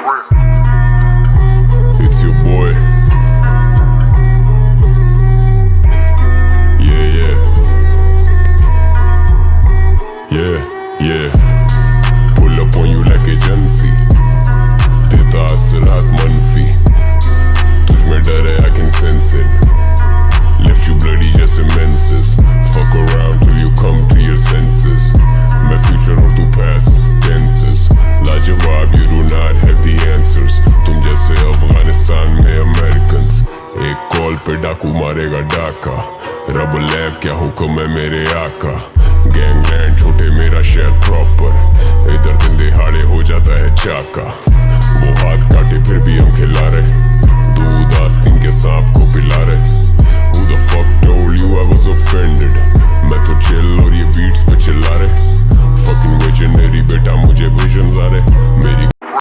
It's your boy. Yeah. Pull up on you like agency. देता असरात मनफी. तुझ में डर है, I can sense it. Left you bloody just immenses. Fuck around till you come to your senses. मैं future और तू past tenses. लाजवाब, you do not have the answers. तुम जैसे अफगानिस्तान में Americans. एक कॉल पे डाकू मारेगा डाका. रब लैब क्या हुक्म है मेरे आका. गैंगलैंड छोटे मेरा शहर प्रॉपर. इधर दिन दिहाड़े हो जाता है चाका. वो हाथ काटे फिर भी हम खिला रहे. दूध आस्तीन के सांप को पिला रहे. Who the fuck told you I was offended? मैं तो चिल और ये बीट्स पे चिल्ला रहे. Fucking visionary बेटा मुझे विजन्स आ रहे. मेरी